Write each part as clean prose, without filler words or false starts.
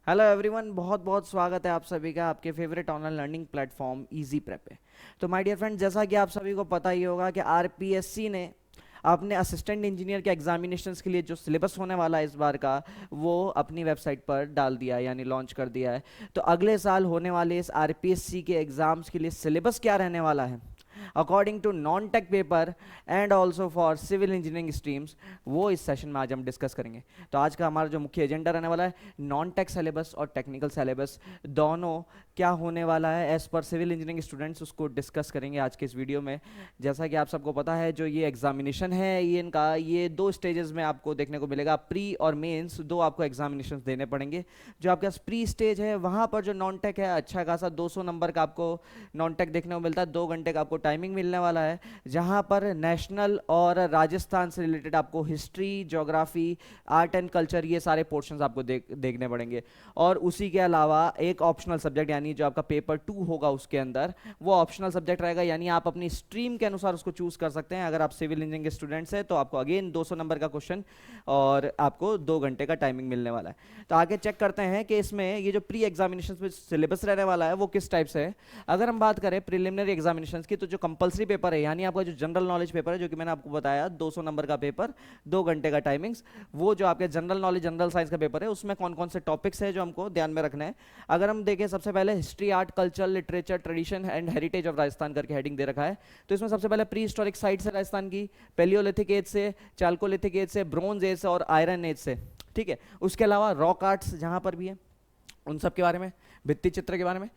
Hello everyone, बहुत बहुत स्वागत है आप सभी का आपके favourite online learning platform easy prep पे। तो माय डियर फ्रेंड, जैसा कि आप सभी को पता ही होगा कि आरपीएससी ने अपने असिस्टेंट इंजीनियर के एग्जामिनेशंस के लिए जो सिलेबस होने वाला है इस बार का, वो अपनी वेबसाइट पर डाल दिया है, यानी लॉन्च कर दिया है। तो अगले साल होने वाले इस आरपीएससी के एग्जाम्स के लिए सिलेबस क्या रहने वाला है according to non tech paper and also for civil engineering streams, वो इस सेशन में आज हम डिस्कस करेंगे। तो आज का हमारा जो मुख्य एजेंडा रहने वाला है, नॉन टेक सिलेबस और टेक्निकल सिलेबस दोनों क्या होने वाला है एज पर सिविल इंजीनियरिंग स्टूडेंट्स, उसको डिस्कस करेंगे आज के इस वीडियो में। जैसा कि आप सबको पता है, जो ये एग्जामिनेशन है ये इनका ये दो स्टेजेस में आपको देखने को मिलेगा, प्री और मेंस, दो आपको एग्जामिनेशन देने पड़ेंगे। जो आपके पास प्री स्टेज है वहाँ पर जो नॉन टेक है, अच्छा खासा 200 नंबर का आपको नॉन टेक देखने को मिलता है, 2 घंटे का आपको टाइमिंग मिलने वाला है, जहाँ पर नेशनल और राजस्थान से रिलेटेड आपको history, geography, art and culture, ये सारे पोर्शंस आपको देखने पड़ेंगे। और उसी के अलावा एक ऑप्शनल सब्जेक्ट, यानी जो आपका पेपर 2 होगा उसके अंदर वो ऑप्शनल सब्जेक्ट रहेगा, यानी आप अपनी स्ट्रीम के अनुसार उसको चूज कर सकते हैं। अगर आप सिविल इंजीनियरिंग के स्टूडेंट्स हैं तो आपको अगेन 200 नंबर का क्वेश्चन और आपको 2 घंटे का टाइमिंग मिलने वाला है। तो आगे चेक करते हैं कि इसमें ये जो प्री एग्जामिनेशन में सिलेबस रहने वाला है वो किस टाइप से है। अगर हम बात करें प्रिलिमिनरी एग्जामिनेशन की, तो जो कंपलसरी पेपर है, यानी आपका जो जनरल नॉलेज पेपर है, जो कि मैंने आपको बताया 200 नंबर का पेपर, 2 घंटे का टाइमिंग्स, वो जो आपके जनरल नॉलेज जनरल साइंस का पेपर है उसमें कौन कौन से टॉपिक्स है जो हमको ध्यान में रखना है। अगर हम देखें, सबसे पहले history, art, culture, literature, tradition and heritage of Rajasthan करके हेडिंग दे रखा है। तो इसमें सबसे पहले प्री हिस्टोरिक साइट्स है राजस्थान की, पेलियोलिथिक एज से, चालकोलिथिक एज से, ब्रोंज एज से और आयरन एज से। ठीक है, उसके अलावा रॉक आर्ट्स जहां पर भी है उन सब के बारे में, भित्ति चित्र के बारे में,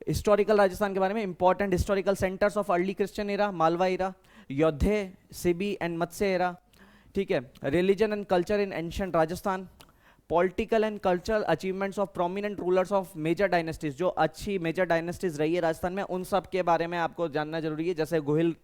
हिस्टोरिकल राजस्थान के बारे में, important historical centres of early Christian era, Malwa era, योद्धे, सिबी एंड मत्स्य एरा। ठीक है, religion and culture in ancient Rajasthan, political and cultural achievements of prominent rulers of major dynasties, जो अच्छी मेजर डायनेस्टीज रही है राजस्थान में उन सब के बारे में आपको जानना जरूरी है, जैसे गोहिल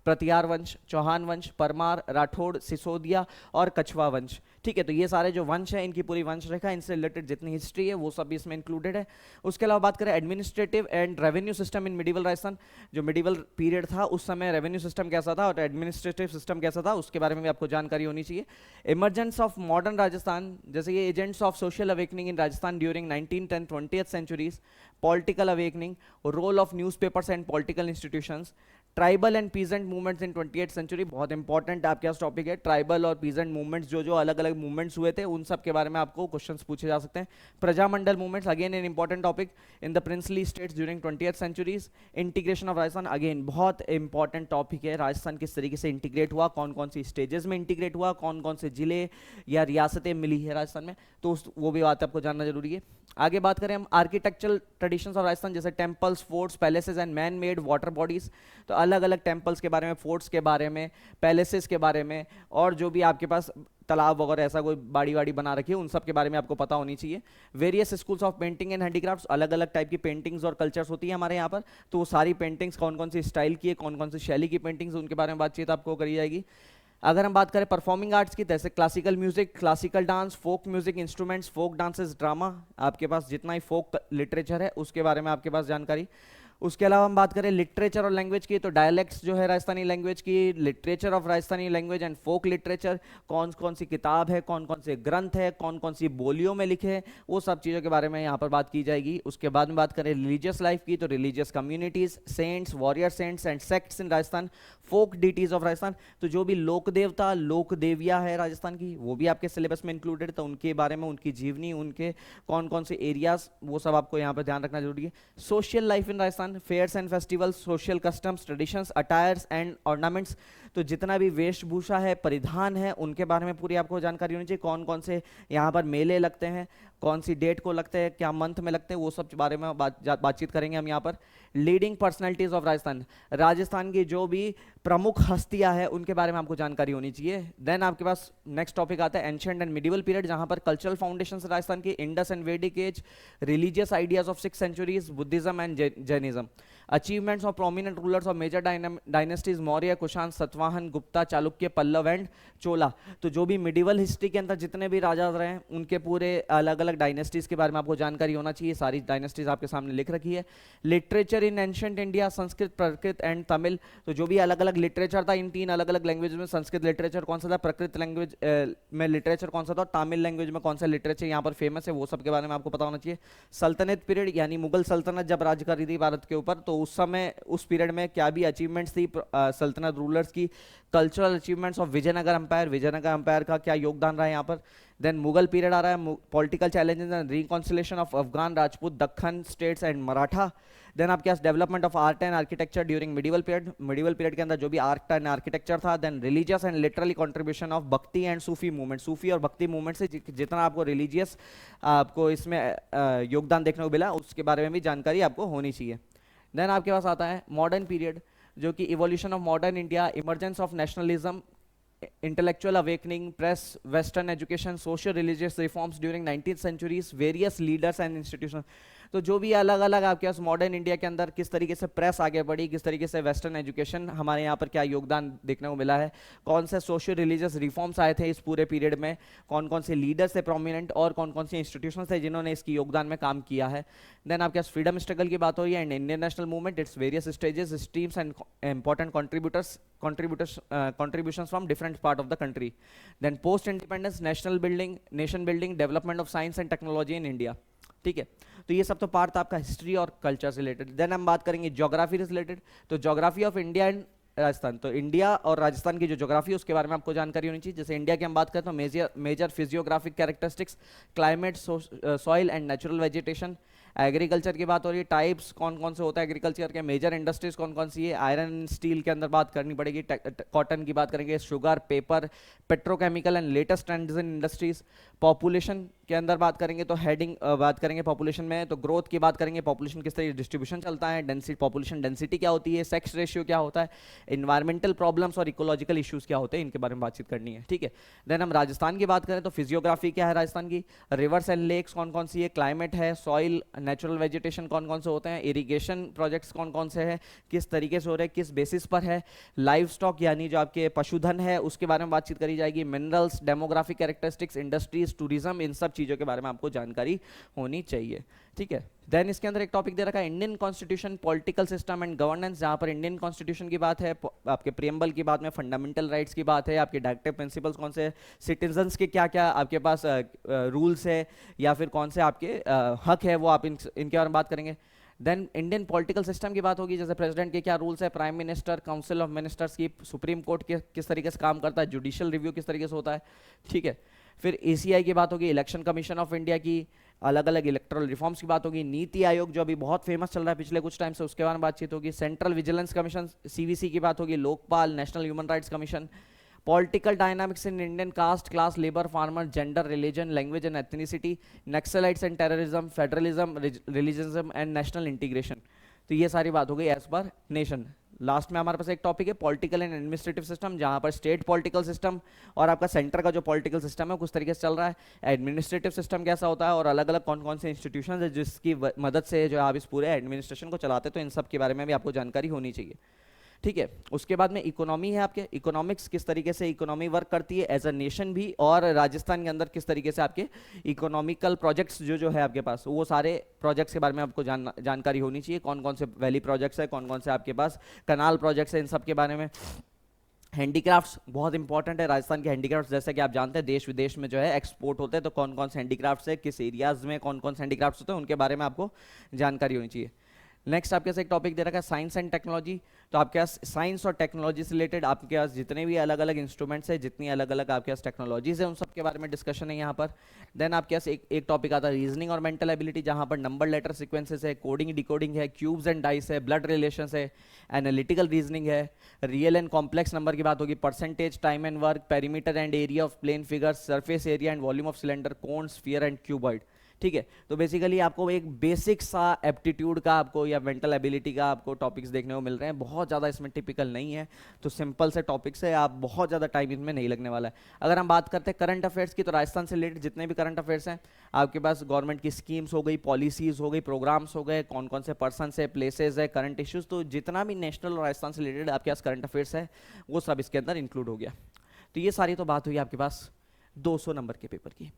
प्रतिहार वंश, चौहान वंश, परमार, राठौड़, सिसोदिया और कछवा वंश। ठीक है, तो ये सारे जो वंश है इनकी पूरी वंश रेखा, इनसे रिलेटेड जितनी हिस्ट्री है वो सब इसमें इंक्लूडेड है। उसके अलावा बात करें administrative and revenue system in medieval Rajasthan, जो मिडिवल पीरियड था उस समय रेवेन्यू सिस्टम कैसा था और एडमिनिस्ट्रेटिव सिस्टम कैसा था, उसके बारे में भी आपको जानकारी होनी चाहिए। इमरजेंस ऑफ मॉडर्न राजस्थान, जैसे ये agents of social awakening in Rajasthan during 19th and 20th centuries, political awakening, role of newspapers and political institutions, tribal and peasant movements in 20th century, बहुत इंपॉर्टेंट आपके पास टॉपिक है। ट्राइबल और peasant movements, जो जो अलग अलग मूवमेंट्स हुए थे उन सब के बारे में आपको क्वेश्चंस पूछे जा सकते हैं। Prajamandal movements, again an important topic in the princely states during 20th centuries. Integration of Rajasthan, again बहुत इंपॉर्टेंट टॉपिक है, राजस्थान किस तरीके से इंटीग्रेट हुआ, कौन कौन सी स्टेजेस में इंटीग्रेट हुआ, कौन कौन से जिले या रियासतें मिली है राजस्थान में, तो वो भी बात आपको जानना जरूरी है। आगे बात करें हम आर्किटेक्चरल ट्रेडिशंस ऑफ राजस्थान, जैसे temples, forts, palaces and man made water bodies, तो अलग अलग टेंपल्स के बारे में, फोर्ट्स के बारे में, पैलेसेस के बारे में, और जो भी आपके पास तालाब वगैरह ऐसा कोई बाड़ी वाड़ी बना रखी है उन सब के बारे में आपको पता होनी चाहिए। Various schools of painting and handicrafts, अलग अलग टाइप की पेंटिंग्स और कल्चर्स होती है हमारे यहाँ पर, तो वो सारी पेंटिंग्स कौन कौन सी स्टाइल की है, कौन कौन सी शैली की पेंटिंग्स, उनके बारे में बातचीत आपको करी जाएगी। अगर हम बात करें परफॉर्मिंग आर्ट्स की, जैसे classical music, classical dance, folk music instruments, folk dances, drama, आपके पास जितना ही फोक लिटरेचर है उसके बारे में आपके पास जानकारी। उसके अलावा हम बात करें लिटरेचर और लैंग्वेज की, तो डायलेक्ट्स जो है राजस्थानी लैंग्वेज की, literature of Rajasthani language and folk literature, कौन कौन सी किताब है, कौन कौन से ग्रंथ है, कौन कौन सी बोलियों में लिखे हैं, वो सब चीज़ों के बारे में यहाँ पर बात की जाएगी। उसके बाद में बात करें रिलीजियस लाइफ की, तो religious communities, saints, warrior saints and sects in Rajasthan, folk deities of Rajasthan, तो जो भी लोक देवता, लोक देविया है राजस्थान की, वो भी आपके सिलेबस में इंक्लूडेड, तो उनके बारे में, उनकी जीवनी, उनके कौन कौन से एरियाज, वो सब आपको यहाँ पर ध्यान रखना जरूरी है। Social life in Rajasthan, fairs and festivals, social customs, traditions, attires and ornaments, तो जितना भी वेशभूषा है, परिधान है, उनके बारे में पूरी आपको जानकारी होनी चाहिए। कौन कौन से यहाँ पर मेले लगते हैं, कौन सी डेट को लगते हैं, क्या मंथ में लगते हैं, वो सब बारे में बातचीत करेंगे हम यहाँ पर। Leading personalities of Rajasthan, Rajasthan की जो भी प्रमुख हस्तियां हैं उनके बारे में आपको जानकारी होनी चाहिए। देन आपके पास नेक्स्ट टॉपिक आता है एंशिएंट एंड मिडिवल पीरियड, जहां पर कल्चरल फाउंडेशंस राजस्थान की, Indus and Vedic age, religious ideas of 6 centuries, Buddhism and Jainism, achievements of prominent rulers of major dynasties, Maurya, Kushan, Satavahana, Gupta, Chalukya, Pallava and Chola, तो जो भी मिडिवल हिस्ट्री के अंदर जितने भी राजा रहे हैं उनके पूरे अलग अलग डायनेस्टीज के बारे में आपको जानकारी होना चाहिए, सारी डायनेस्टीज आपके सामने लिख रखी है। Literature in ancient India, Sanskrit, Prakrit and Tamil, तो जो भी अलग अलग लिटरेचर था इन 3 अलग अलग लैंग्वेज में, संस्कृत लिटरेचर कौन सा था, प्राकृत लैंग्वेज में लिटरेचर कौन सा था, तमिल लैंग्वेज में कौन सा लिटरेचर यहाँ पर फेमस है, वो सब के बारे में आपको पता होना चाहिए। सल्तनत पीरियड यानी मुगल सल्तनत जब राज कर रही थी भारत के ऊपर, तो उस समय उस पीरियड में क्या भी अचीवमेंट्स थी सल्तनत रूलर्स की, cultural achievements of Vijayanagar empire, Vijayanagar empire का क्या योगदान रहा है यहाँ पर। देन मुगल पीरियड आ रहा है, political challenges and reconciliation of Afghan, Rajput, Deccan states and Maratha. Then आपके पास development of art and architecture during medieval period, medieval period के अंदर जो भी आर्ट एंड आर्किटेक्चर था। Then religious and literally contribution of bhakti and Sufi movement, Sufi और भक्ति मूवमेंट से जितना आपको रिलीजियस आपको इसमें योगदान देखने को मिला, उसके बारे में भी जानकारी आपको होनी चाहिए। देन आपके पास आता है मॉडर्न पीरियड, जो कि evolution of modern India, emergence of nationalism, intellectual awakening, press, western education, social religious reforms during 19th centuries, various leaders and institutions। तो जो भी अलग अलग आपके पास मॉडर्न इंडिया के अंदर किस तरीके से प्रेस आगे बढ़ी, किस तरीके से वेस्टर्न एजुकेशन हमारे यहाँ पर क्या योगदान देखने को मिला है, कौन से सोशल रिलीजियस रिफॉर्म्स आए थे इस पूरे पीरियड में, कौन कौन से लीडर्स थे प्रोमिनेंट, और कौन कौन से इंस्टीट्यूशंस थे जिन्होंने इसकी योगदान में काम किया है। देन आपके पास फ्रीडम स्ट्रगल की बात हो रही है and Indian national movement, its various stages, streams and important contributions from different part of the country। then post independence, national building, nation building, development of science and technology in India। ठीक है, तो ये सब तो part था आपका history और culture से रिलेटेड। देन हम बात करेंगे ज्योग्राफी से रिलेटेड, तो geography of India and Rajasthan, तो इंडिया और राजस्थान की जो ज्योग्राफी है उसके बारे में आपको जानकारी होनी चाहिए। जैसे इंडिया की हम बात करें तो major physiographic characteristics, climate, soil and natural vegetation. Agriculture की बात हो रही है, टाइप्स कौन कौन से होता है एग्रीकल्चर के, मेजर इंडस्ट्रीज कौन कौन सी है, आयरन स्टील के अंदर बात करनी पड़ेगी, कॉटन की बात करेंगे, sugar, paper, petrochemical and latest trends in industries. Population के अंदर बात करेंगे तो हेडिंग बात करेंगे पॉपुलेशन में, तो ग्रोथ की बात करेंगे, पॉपुलेशन किस तरीके डिस्ट्रीब्यूशन चलता है, डेंसिटी, पॉपुलेशन डेंसिटी क्या होती है, सेक्स रेशियो क्या होता है, इन्वायरमेंटल प्रॉब्लम्स और इकोलॉजिकल इश्यूज क्या होते हैं, इनके बारे में बातचीत करनी है। ठीक है, देन हम राजस्थान की बात करें तो फिजियोग्राफी क्या है राजस्थान की, रिवर्स एंड लेक्स कौन कौन सी है, क्लाइमेट है, सॉइल, नेचुरल वेजिटेशन कौन कौन से होते हैं, इरिगेशन प्रोजेक्ट्स कौन कौन से हैं, किस तरीके से हो रहे हैं, किस बेसिस पर है, लाइव स्टॉक यानी जो आपके पशुधन है उसके बारे में बातचीत करी जाएगी, minerals, demographic characteristics, industries, tourism, इन सब चीज़ों के बारे में आपको जानकारी होनी चाहिए। ठीक है, देन इसके अंदर एक टॉपिक दे रखा है Indian constitution, political system and governance, जहां पर इंडियन कॉन्स्टिट्यूशन की बात है, आपके प्रियम्बल की बात में फंडामेंटल राइट्स की बात है, आपके डायरेक्टिव प्रिंसिपल्स कौन से, सिटीजन्स के क्या क्या आपके पास रूल्स है या फिर कौन से आपके हक है, वो आप इनके बारे में बात करेंगे। देन इंडियन पॉलिटिकल सिस्टम की बात होगी, जैसे प्रेसिडेंट के क्या रूल्स है, prime minister, council of ministers की, सुप्रीम कोर्ट के किस तरीके से काम करता है, जुडिशियल रिव्यू किस तरीके से होता है। ठीक है, फिर एसीआई की बात होगी, इलेक्शन कमीशन ऑफ इंडिया की, अलग अलग इलेक्टोरल रिफॉर्म्स की बात होगी, नीति आयोग जो अभी बहुत फेमस चल रहा है पिछले कुछ टाइम से, उसके बारे में बातचीत होगी, सेंट्रल विजिलेंस कमीशन सीवीसी की बात होगी, Lokpal, national human rights commission, political dynamics in Indian caste, class, labour, farmer, gender, religion, language and ethnicity, naxalites and terrorism, federalism, religionism and national integration. तो ये सारी बात हो गई एज पर नेशन। लास्ट में हमारे पास एक टॉपिक है पॉलिटिकल एंड एडमिनिस्ट्रेटिव सिस्टम, जहां पर स्टेट पॉलिटिकल सिस्टम और आपका सेंटर का जो पॉलिटिकल सिस्टम है किस तरीके से चल रहा है, एडमिनिस्ट्रेटिव सिस्टम कैसा होता है, और अलग अलग कौन कौन से इंस्टीट्यूशन है जिसकी मदद से जो आप इस पूरे एडमिनिस्ट्रेशन को चलाते हैं, तो इन सब के बारे में भी आपको जानकारी होनी चाहिए। ठीक है, उसके बाद में इकोनॉमी है आपके, इकोनॉमिक्स किस तरीके से इकोनॉमी वर्क करती है एज अ नेशन भी, और राजस्थान के अंदर किस तरीके से आपके इकोनॉमिकल प्रोजेक्ट्स जो है आपके पास, वो सारे प्रोजेक्ट्स के बारे में आपको जानकारी होनी चाहिए, कौन कौन से वैली प्रोजेक्ट्स है, कौन कौन से आपके पास कनाल प्रोजेक्ट्स है, इन सब के बारे में। हैंडीक्राफ्ट्स बहुत इंपॉर्टेंट है, राजस्थान के हैंडीक्राफ्ट्स जैसे कि आप जानते हैं देश विदेश में जो है एक्सपोर्ट होते हैं, तो कौन कौन से हैंडीक्राफ्ट्स है, किस एरियाज में कौन कौन से हैंडीक्राफ्ट्स होते हैं, उनके बारे में आपको जानकारी होनी चाहिए। नेक्स्ट आपके पास एक टॉपिक दे रखा है साइंस एंड टेक्नोलॉजी, तो आपके पास साइंस और टेक्नोलॉजी से रिलेटेड आपके पास जितने भी अलग अलग इंस्ट्रूमेंट्स है, जितनी अलग अलग आपके पास टेक्नोलॉजीज है, उन सब के बारे में डिस्कशन है यहाँ पर। देन आपके पास एक टॉपिक आता है रीजनिंग और मेंटल एबिलिटी, जहाँ पर नंबर लेटर सीक्वेंसेस है, कोडिंग डिकोडिंग है, क्यूब्स एंड डाइस है, ब्लड रिलेशंस है, एनालिटिकल रीजनिंग है, रियल एंड कॉम्प्लेक्स नंबर की बात होगी, percentage, time and work, perimeter and area of plane figures, surface area and volume of cylinder, cone, sphere and cuboid. ठीक है, तो basically आपको एक बेसिक सा एप्टीट्यूड का आपको या मेंटल एबिलिटी का आपको टॉपिक्स देखने को मिल रहे हैं, बहुत ज़्यादा इसमें टिपिकल नहीं है, तो सिंपल से टॉपिक्स है, आप बहुत ज़्यादा टाइम इसमें नहीं लगने वाला है। अगर हम बात करते हैं करंट अफेयर्स की, तो राजस्थान से रिलेटेड जितने भी करंट अफेयर्स हैं आपके पास, गवर्नमेंट की स्कीम्स हो गई, पॉलिसीज़ हो गई, प्रोग्राम्स हो गए, कौन कौन से पर्सन है, प्लेसेज है, करंट इश्यूज़, तो जितना भी नेशनल और राजस्थान से रिलेटेड आपके पास करंट अफेयर्स है वो सब इसके अंदर इंक्लूड हो गया। तो ये सारी तो बात हुई आपके पास 200 नंबर के पेपर की।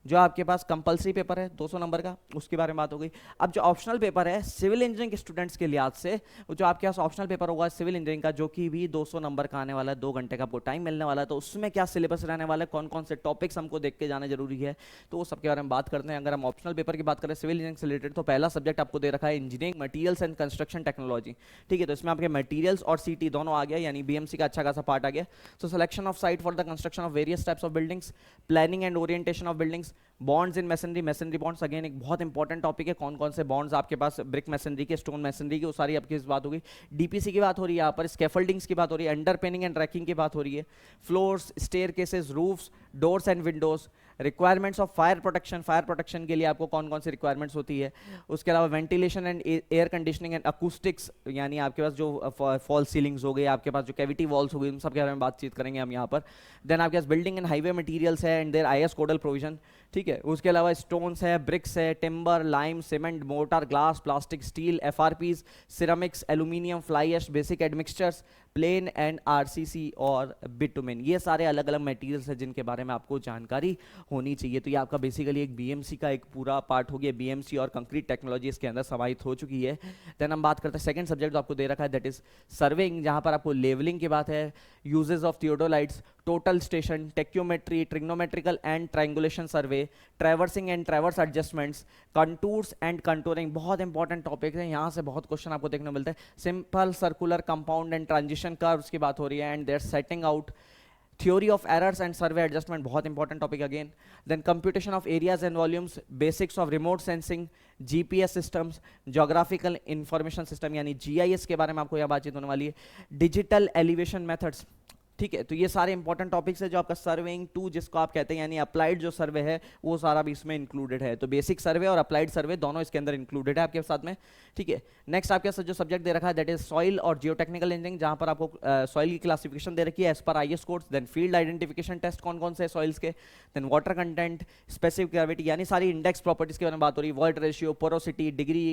जो आपके पास कंपलसरी पेपर है 200 नंबर का, उसके बारे में बात हो गई। अब जो ऑप्शनल पेपर है सिविल इंजीनियरिंग के स्टूडेंट्स के लिहाज से, वो जो आपके पास ऑप्शनल पेपर होगा सिविल इंजीनियरिंग का, जो कि भी 200 नंबर का आने वाला है, 2 घंटे का आपको टाइम मिलने वाला है, तो उसमें क्या सिलेबस रहने वाला है, कौन कौन से टॉपिक्स हमको देख के जाना जरूरी है, तो वो सबके बारे में बात करते हैं। अगर हम ऑप्शनल पेपर की बात करें सिविल इंजीनियरिंग से रिलेटेड, तो पहला सब्जेक्ट आपको दे रखा है engineering materials and construction technology. ठीक है, तो इसमें आपके मटीरियल्स और सीटी दोनों आ गया, यानी बीएमसी का अच्छा खासा पार्ट आ गया। So selection of site for the construction of various types of buildings, planning and orientation of buildings, bonds in masonry, masonry bonds again एक बहुत इंपॉर्टेंट टॉपिक है, कौन कौन से बॉन्ड्स आपके पास ब्रिक मैसनरी के, स्टोन मैसनरी की, वो सारी आपकी इस बात होगी। डीपीसी की बात हो रही है यहाँ पर, स्कैफोल्डिंग्स की बात हो रही है, अंडरपिनिंग एंड रैकिंग की बात हो रही है, floors, staircases, roofs, doors and Windows, requirements of fire protection, fire protection के लिए आपको कौन कौन सी रिक्वायरमेंट्स होती है, उसके अलावा ventilation and air conditioning and acoustics, यानी आपके पास जो फॉल सीलिंग्स हो गई, आपके पास जो कैविटी वॉल्स हो गई, उन सब के बारे में बातचीत करेंगे हम यहाँ पर। देन आपके पास बिल्डिंग एंड हाईवे मटीरियल्स है and there is codal provision. ठीक है, उसके अलावा स्टोन्स है, ब्रिक्स है, timber, lime, cement, mortar, glass, plastic, steel, FRPs, ceramics, aluminium, fly ash, basic admixtures, plain and RCC और बिटुमेन, ये सारे अलग अलग मटेरियल्स हैं जिनके बारे में आपको जानकारी होनी चाहिए। तो ये आपका बेसिकली एक बीएमसी का एक पूरा पार्ट हो गया, बीएमसी और कंक्रीट टेक्नोलॉजी इसके अंदर समाहित हो चुकी है। देन हम बात करते हैं सेकंड सब्जेक्ट जो आपको दे रखा है, दैट इज सर्वेइंग, जहां पर आपको लेवलिंग की बात है, uses of theodolites, total station, tacheometry, trigonometrical and triangulation survey, traversing and traverse adjustments, contours and contouring, बहुत इंपॉर्टेंट टॉपिक है, यहाँ से बहुत क्वेश्चन आपको देखने को मिलता है। Simple circular compound and transition curves की बात हो रही है, and their setting out, theory of errors and survey adjustment, बहुत important topic again. Then computation of areas and volumes, basics of remote sensing, GPS systems, geographical information system यानी GIS के बारे में आपको यह बातचीत होने वाली है, डिजिटल एलिवेशन मेथड्स। ठीक है, तो ये सारे इंपॉर्टेंट टॉपिक्स है जो आपका सर्वेइंग 2 जिसको आप कहते हैं, यानी अप्लाइड जो सर्वे है वो सारा भी इसमें इंक्लूडेड है। तो बेसिक सर्वे और अप्लाइड सर्वे दोनों इसके अंदर इंक्लूडेड है आपके साथ में। ठीक है, नेक्स्ट आपके साथ जो सब्जेक्ट दे रखा है दैट इज सॉइल और जियोटेक्निकल इंजीनियरिंग, जहां पर आपको सॉइल की क्लासिफिकेशन दे रखी है एज पर IS codes, then field identification test कौन कौन से सॉइल्स के, then water content, specific gravity, यानी सारी इंडेक्स प्रॉपर्टीज के बारे में बात हो रही है, void ratio, porosity, degree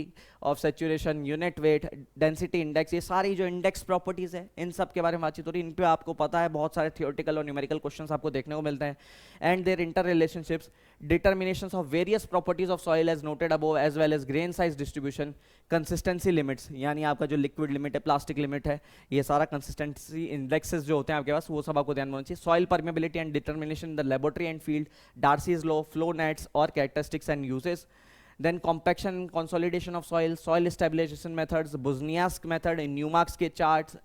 of saturation, unit weight, density index, ये सारी जो इंडेक्स प्रॉपर्टीज है इन सब के बारे में बातचीत हो रही है। इन पे आपको पता है बहुत सारे थियोरेटिकल और न्यूमेरिकल क्वेश्चंस आपको देखने को मिलते हैं, and their inter relationships, determinations of various properties of soil as noted above as well as grain size distribution, consistency limits, यानी आपका जो लिक्विड लिमिट है, प्लास्टिक लिमिट है, ये सारा कंसिस्टेंसी इंडेक्सेस जो होते हैं आपके पास वो सब आपको ध्यान में होना चाहिए। Soil permeability and determination in the laboratory and field, Darcy's law, flow nets और characteristics and uses, then compaction and consolidation of soil, soil stabilization methods, Buzniask method in Newmark's के charts।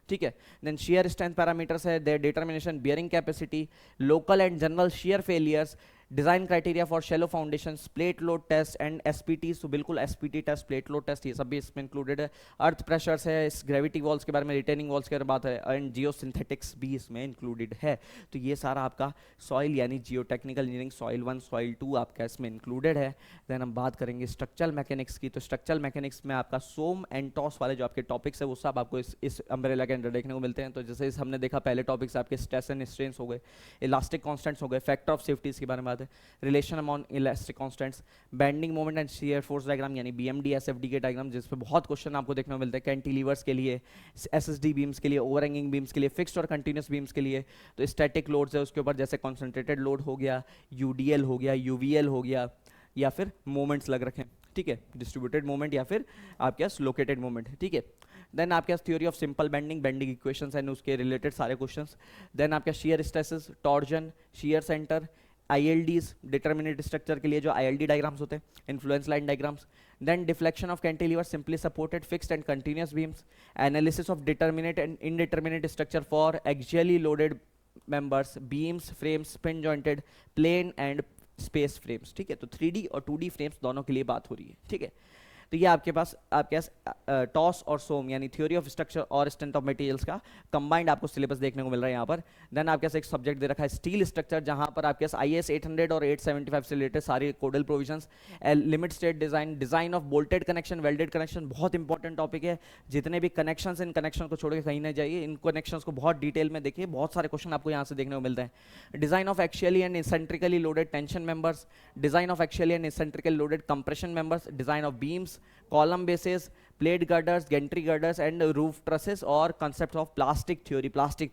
ठीक है, देन shear strength parameters है, their determination, bearing capacity, local and general shear failures, design criteria for shallow foundations, plate load test and SPT, तो बिल्कुल SPT test, plate load test, ये सब भी इसमें इंक्लूडेड है। अर्थ प्रेशर्स है, इस ग्रेविटी वॉल्स के बारे में, रिटेनिंग वॉल्स के बारे में बात है, एंड जियो सिंथेटिक्स भी इसमें इंक्लूडेड है। तो ये सारा आपका सॉइल यानी जियो टेक्निकल इंजीनियरिंग सॉइल 1 सॉइल 2 आपका इसमें इंक्लूडेड है। देन हम बात करेंगे स्ट्रक्चरल मैकेनिक्स की, तो स्ट्रक्चरल मैकेनिक्स में आपका सोम एंड टॉस वाले जो आपके टॉपिक्स है वो सब आपको इस अम्ब्रेला के अंदर देखने को मिलते हैं। तो जैसे हमने देखा पहले टॉपिक्स आपके स्ट्रेस एंड स्ट्रेन्स हो गए, इलास्टिक कॉन्स्टेंट्स हो गए, फैक्टर ऑफ सेफ्टीज के बारे में बात है, relation among elastic constants, bending moment and shear force diagram यानी बीएमडी एसएफडी के डायग्राम, जिस पे बहुत क्वेश्चन आपको देखने को मिलते हैं, कैंटिलीवर्स के लिए, एसएसडी बीम्स के लिए, ओवरहैंगिंग बीम्स के लिए, फिक्स्ड और कंटिन्यूस बीम्स के लिए। तो स्टैटिक लोड्स है उसके ऊपर, जैसे कॉन्सेंट्रेटेड लोड हो गया, यूडीएल हो गया, यूवीएल हो गया, या फिर मोमेंट्स लग रखे। ठीक है, डिस्ट्रीब्यूटेड मोमेंट या फिर आपके पास लोकेटेड मोमेंट। ठीक है, देन आपके पास theory of simple bending, bending equations and उसके रिलेटेड सारे क्वेश्चंस। देन आपके shear stresses, torsion, shear centre, ILDs, determinate structure के लिए जो ILD डायग्राम्स होते हैं, influence line diagrams. Then deflection of cantilever, simply supported, fixed and continuous beams, analysis of determinate and indeterminate structure for axially loaded members, beams, frames, pin jointed, plane and space frames. ठीक है, तो 3D और 2D frames दोनों के लिए बात हो रही है। ठीक है, तो ये आपके पास टॉस और सोम यानी थ्योरी ऑफ स्ट्रक्चर और स्ट्रेंथ ऑफ मटेरियल्स का कंबाइंड आपको सिलेबस देखने को मिल रहा है यहाँ पर। देन आपके पास एक सब्जेक्ट दे रखा है स्टील स्ट्रक्चर, जहाँ पर आपके पास IS 800 और 875 से रिलेटेड सारे codal provisions, limit state design, design of bolted connection, welded connection, बहुत इंपॉर्टेंट टॉपिक है। जितने भी कनेक्शंस, इन कनेक्शन को छोड़ के कहीं ना जाइए, इन कनेक्शंस को बहुत डिटेल में देखिए, बहुत सारे क्वेश्चन आपको यहाँ से देखने को मिलते हैं। Design of axially and eccentrically loaded tension members, design of axially and eccentrically loaded compression members, design of beams, column basis, plate girders, gantry girders and roof trusses और कंसेप्ट ऑफ प्लास्टिक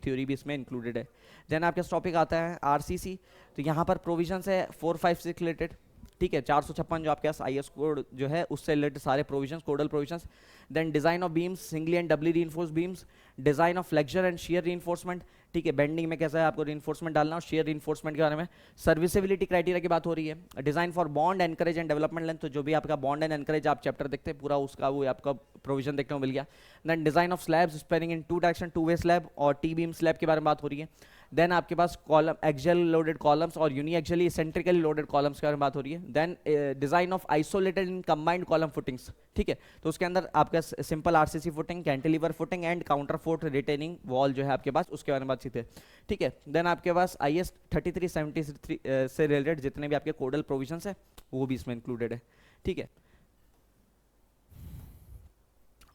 थ्योरी भी इसमें included है। Then आपके topic आता है RCC. तो यहाँ पर प्रोविजंस है 456 रिलेटेड, ठीक है, 456 जो आपके पास आईएस कोड जो है उससे रिलेटेड सारे provisions, codal provisions. Then design of beams, singly and doubly reinforce beams, design of flexure and shear reinforcement, ठीक है, बेंडिंग में कैसा है आपको रीइंफोर्समेंट डालना और शेयर रीइंफोर्समेंट के बारे में। सर्विसेबिलिटी क्राइटेरिया की बात हो रही है। Design for bond encourage and development length, तो जो भी आपका बॉन्ड एंड एनकरेज आप चैप्टर देखते हैं पूरा उसका वो आपका प्रोविजन देखने को मिल गया। Then design of slabs spanning in 2 direction, 2 way slab और टी बीम स्लैब के बारे में बात हो रही है। देन आपके पास कॉलम एक्सियल लोडेड कॉलम्स और uni axially centrically loaded columns के बारे में बात हो रही है। Then design of isolated in combined column footings, ठीक है, तो उसके अंदर आपका simple RCC footing, cantilever footing and counterfort retaining wall जो है आपके पास उसके बारे में बातचीत है, ठीक है। देन आपके पास IS 3373 से रिलेटेड जितने भी आपके कोडल प्रोविजंस है वो भी इसमें इंक्लूडेड है, ठीक है।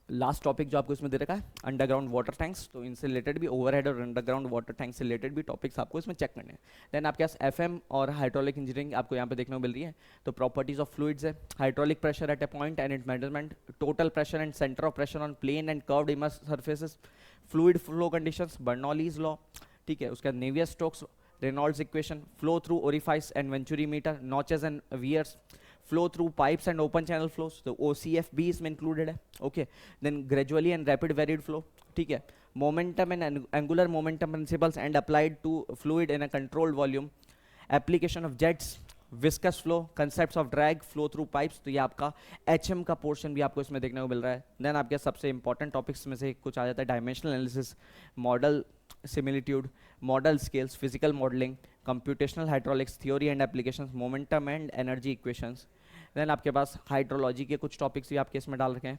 लास्ट टॉपिक जो आपको इसमें दे रखा है अंडरग्राउंड वाटर टैंक्स, तो इनसे रिलेटेड भी ओवरहेड और अंडरग्राउंड वाटर टैंक से रिलेटेड भी टॉपिक्स आपको इसमें चेक करने हैं। देन आपके पास एफएम और हाइड्रोलिक इंजीनियरिंग आपको यहाँ पे देखने को मिल रही है। तो प्रॉपर्टीज ऑफ फ्लूइड्स है, hydraulic pressure at a point and it measurement, total pressure and centre of pressure on plane and curved immerse surfaces, fluid flow conditions, Bernoulli's law, ठीक है, उसके बाद Navier Stokes Reynolds equation, flow through orifice and venturi meter, notches and weirs, flow through pipes and open channel flows, तो OCF भी इसमें included है, okay. Then gradually and rapid varied flow, ठीक है, momentum and angular momentum principles and applied to fluid in a controlled volume, application of jets, viscous flow, concepts of drag, flow through pipes, तो ये आपका HM का portion भी आपको इसमें देखने को मिल रहा है। देन आपके सबसे इंपॉर्टेंट टॉपिक्स में से कुछ आ जाता है dimensional analysis, model similitude, model scales, physical modelling, computational hydraulics theory and applications, momentum and energy equations. Then आपके पास हाइड्रोलॉजी के कुछ टॉपिक्स भी आपके इसमें डाल रखे हैं,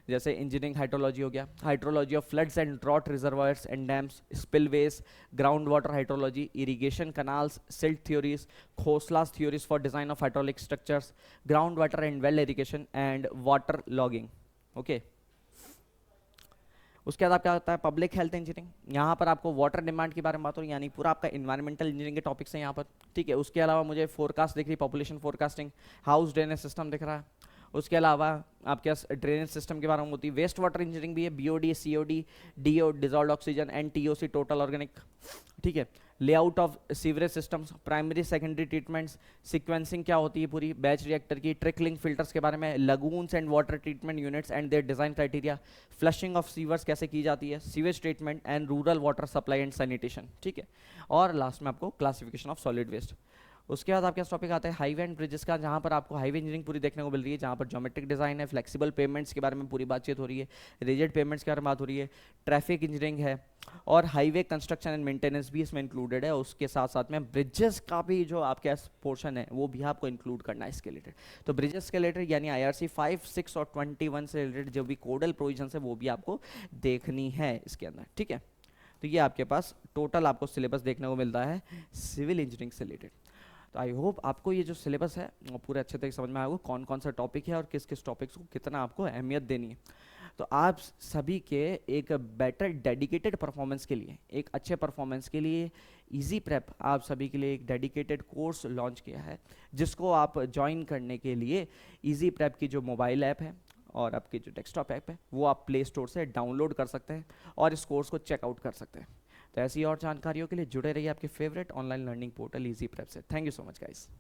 जैसे इंजीनियरिंग हाइड्रोलॉजी हो गया, hydrology of floods and drought reservoirs and dams, spillways, ground water hydrology, irrigation canals, silt theories, Khosla's theories for design of hydraulic structures, ground water and well irrigation and water logging, okay. उसके बाद आपका आता है public health engineering, यहाँ पर आपको water demand के बारे में बात हो रही है, यानी पूरा आपका इन्वायरमेंटल इंजीनियरिंग के टॉपिक्स हैं यहाँ पर, ठीक है। उसके अलावा मुझे फोरकास्ट दिख रही, population forecasting, house drainage system दिख रहा है। उसके अलावा आपके पास ड्रेनेज सिस्टम के बारे में होती है, वेस्ट वाटर इंजीनियरिंग भी है, BOD, COD, DO dissolved oxygen and TOC total organic, ठीक है। Layout of sewerage systems, primary secondary treatments, sequencing क्या होती है पूरी, बैच रिएक्टर की, ट्रिकलिंग फिल्टर्स के बारे में, lagoons and water treatment units and their design criteria, flushing of sewers कैसे की जाती है, sewage treatment and rural water supply and sanitation, ठीक है। और लास्ट में आपको क्लासिफिकेशन ऑफ सॉलिड वेस्ट। उसके बाद आपके टॉपिक आता है हाईवे एंड ब्रिजेस का, जहाँ पर आपको हाईवे इंजीनियरिंग पूरी देखने को मिल रही है, जहाँ पर ज्योमेट्रिक डिजाइन है, फ्लेक्सिबल पेमेंट्स के बारे में पूरी बातचीत हो रही है, रिजिड पेमेंट्स के बारे में बात हो रही है, ट्रैफिक इंजीनियरिंग है और हाईवे कंस्ट्रक्शन एंड मेंटेनेंस भी इसमें इंक्लूडेड है। उसके साथ साथ में ब्रिजेस का भी जो आपके पोर्शन है वो भी आपको इंक्लूड करना है इसके रिलेटेड। तो ब्रिजेस के रिलेटेड यानी IRC 5, 6 और 21 से रिलेटेड जो भी कोडल प्रोविजन है वो भी आपको देखनी है इसके अंदर, ठीक है। तो ये आपके पास टोटल आपको सिलेबस देखने को मिलता है सिविल इंजीनियरिंग से रिलेटेड। तो आई होप आपको ये जो सिलेबस है वो पूरे अच्छे तरीके समझ में आएगा, कौन कौन सा टॉपिक है और किस किस टॉपिक्स को कितना आपको अहमियत देनी है। तो आप सभी के एक बेटर डेडिकेटेड परफॉर्मेंस के लिए, एक अच्छे परफॉर्मेंस के लिए इजी प्रेप आप सभी के लिए एक डेडिकेटेड कोर्स लॉन्च किया है, जिसको आप ज्वाइन करने के लिए इजी प्रेप की जो मोबाइल ऐप है और आपकी जो डेस्कटॉप ऐप है वो आप प्ले स्टोर से डाउनलोड कर सकते हैं और इस कोर्स को चेकआउट कर सकते हैं। तो ऐसी और जानकारियों के लिए जुड़े रहिए आपके favourite online learning portal Easy Prep से। Thank you so much guys.